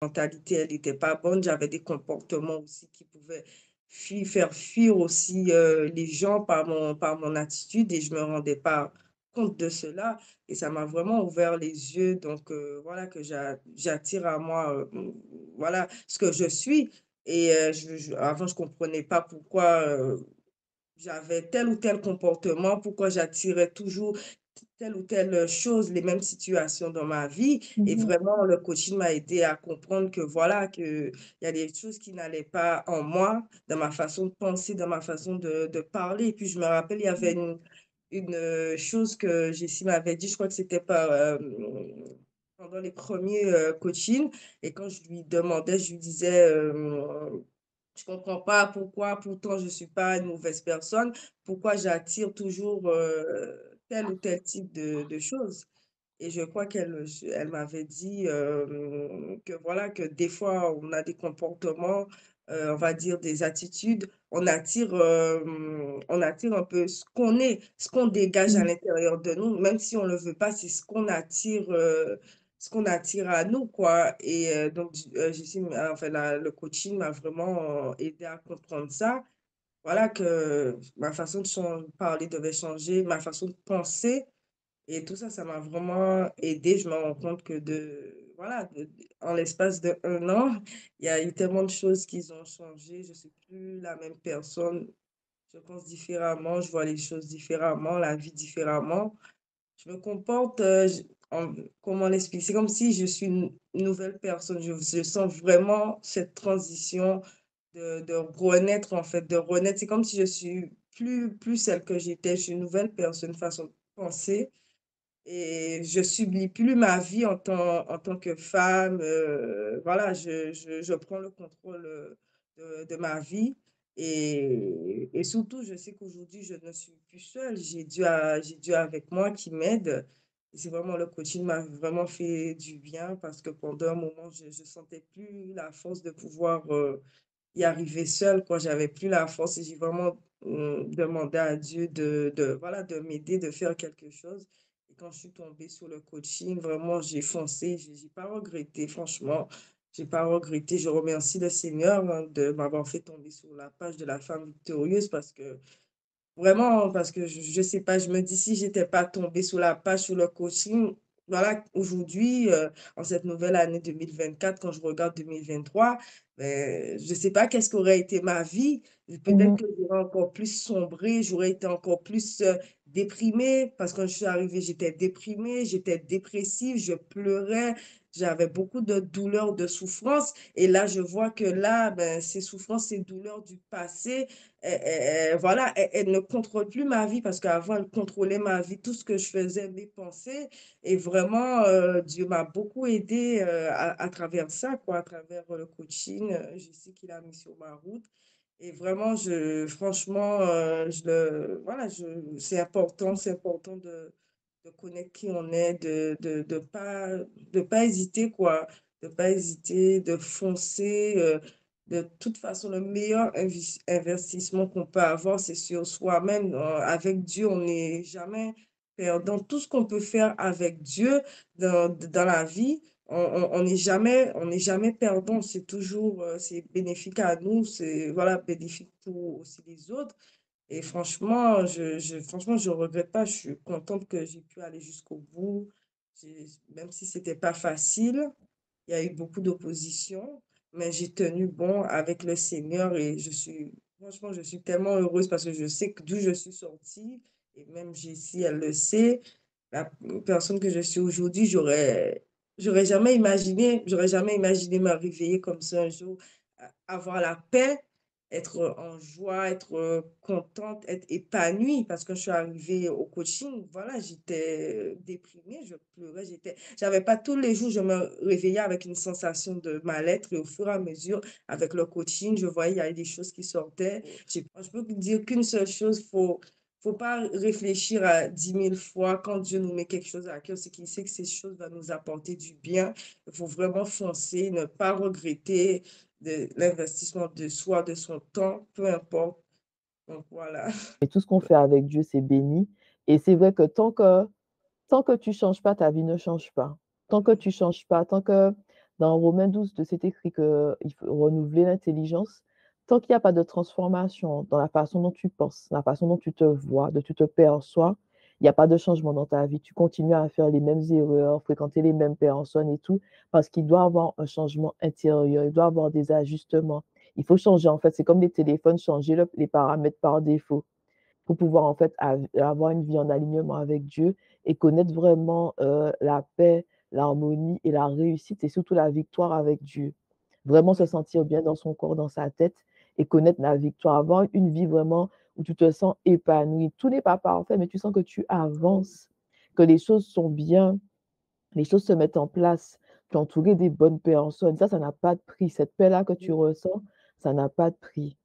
mentalité, elle n'était pas bonne. J'avais des comportements aussi qui pouvaient faire fuir aussi les gens par mon attitude et je me rendais pas compte de cela. Et ça m'a vraiment ouvert les yeux. Donc voilà que j'attire à moi voilà ce que je suis. Et avant, je comprenais pas pourquoi j'avais tel ou tel comportement, pourquoi j'attirais toujours telle ou telle chose, les mêmes situations dans ma vie. Et Mmh. vraiment, le coaching m'a aidé à comprendre que voilà, qu'il y a des choses qui n'allaient pas en moi, dans ma façon de penser, dans ma façon de parler. Et puis, je me rappelle, il y avait chose que Jessie m'avait dit, je crois que c'était pendant les premiers coachings. Et quand je lui demandais, je lui disais, je comprends pas pourquoi, pourtant je suis pas une mauvaise personne, pourquoi j'attire toujours, tel ou tel type de choses. Et je crois elle m'avait dit, que voilà, que des fois on a des comportements, on va dire des attitudes, on attire un peu ce qu'on est, ce qu'on dégage à Mmh. l'intérieur de nous, même si on le veut pas, c'est ce qu'on attire à nous, quoi. Et donc Jessie enfin le coaching m'a vraiment aidé à comprendre ça. Voilà que ma façon de parler devait changer, ma façon de penser et tout ça, ça m'a vraiment aidé. Je me rends compte que voilà, en l'espace de 1 an, il y a eu tellement de choses qui ont changé. Je suis plus la même personne. Je pense différemment, je vois les choses différemment, la vie différemment. Je me comporte, comment l'expliquer? C'est comme si je suis une nouvelle personne. Je sens vraiment cette transition de renaître, en fait, de renaître. C'est comme si je suis plus celle que j'étais. Je suis une nouvelle personne, façon de penser et je subis plus ma vie en tant que femme, voilà, je prends le contrôle, de ma vie et surtout, je sais qu'aujourd'hui, je ne suis plus seule. J'ai Dieu avec moi qui m'aide et c'est vraiment le coaching m'a vraiment fait du bien parce que pendant un moment, je sentais plus la force de pouvoir, y arriver seule, quoi. J'avais plus la force et j'ai vraiment, demandé à Dieu voilà, de m'aider, de faire quelque chose et quand je suis tombée sur le coaching, vraiment, j'ai foncé, j'ai pas regretté, franchement, j'ai pas regretté. Je remercie le Seigneur, hein, de m'avoir fait tomber sur la page de la femme victorieuse parce que vraiment, parce que je sais pas, je me dis: «Si j'étais pas tombée sur la page, sur le coaching», voilà, aujourd'hui, en cette nouvelle année 2024, quand je regarde 2023, je sais pas qu'est-ce qu'aurait été ma vie. Peut-être Mmh. que j'aurais encore plus sombré, j'aurais été encore plus, déprimée parce que quand je suis arrivée, j'étais déprimée, j'étais dépressive, je pleurais, j'avais beaucoup de douleurs, de souffrances et là, je vois que là, ces souffrances, ces douleurs du passé, voilà, elle ne contrôle plus ma vie parce qu'avant, elle contrôlait ma vie, tout ce que je faisais, mes pensées et vraiment, Dieu m'a beaucoup aidée, à travers ça, quoi, à travers, le coaching, je sais qu'il a mis sur ma route et vraiment franchement, je le voilà, c'est important de connaître qui on est, de pas hésiter, quoi, de pas hésiter, de foncer, de toute façon, le meilleur investissement qu'on peut avoir, c'est sur soi-même. Avec Dieu, on n'est jamais perdant. Tout ce qu'on peut faire avec Dieu dans la vie, on n'est jamais perdant. C'est toujours, c'est bénéfique à nous, c'est voilà, bénéfique pour aussi les autres. Et franchement, franchement, je regrette pas. Je suis contente que j'ai pu aller jusqu'au bout. Même si c'était pas facile, il y a eu beaucoup d'opposition, mais j'ai tenu bon avec le Seigneur et franchement, je suis tellement heureuse parce que je sais que d'où je suis sortie et même Jessie, elle le sait. La personne que je suis aujourd'hui, j'aurais jamais imaginé me réveiller comme ça un jour, avoir la paix, être en joie, être contente, être épanouie parce que je suis arrivée au coaching, voilà, j'étais déprimée, je pleurais, j'avais pas tous les jours, je me réveillais avec une sensation de mal-être et au fur et à mesure, avec le coaching, je voyais, il y avait des choses qui sortaient. Je peux dire qu'une seule chose, faut pas réfléchir à 10 000 fois quand Dieu nous met quelque chose à cœur, c'est qu'il sait que ces choses vont nous apporter du bien. Il faut vraiment foncer, ne pas regretter de l'investissement de soi, de son temps, peu importe. Donc voilà. Et tout ce qu'on fait avec Dieu, c'est béni et c'est vrai que tant que tu changes pas, ta vie ne change pas. Tant que tu changes pas, tant que Dans Romains 12, c'est écrit qu'il faut renouveler l'intelligence. Tant qu'il y a pas de transformation dans la façon dont tu penses, la façon dont tu te vois, dont tu te perçois, il y a pas de changement dans ta vie. Tu continues à faire les mêmes erreurs, fréquenter les mêmes personnes et tout, parce qu'il doit y avoir un changement intérieur, il doit y avoir des ajustements. Il faut changer, en fait, c'est comme les téléphones, changer les paramètres par défaut pour pouvoir en fait avoir une vie en alignement avec Dieu et connaître vraiment, la paix, l'harmonie et la réussite et surtout la victoire avec Dieu. Vraiment se Oui, sentir bien dans son corps, dans sa tête et connaître la victoire. Avoir une vie vraiment où tu te sens épanoui. Tout n'est pas parfait, mais tu sens que tu avances, que les choses sont bien, les choses se mettent en place. Tu es entouré des bonnes personnes. Ça n'a pas de prix. Cette paix-là que tu oui, ressens, ça n'a pas de prix.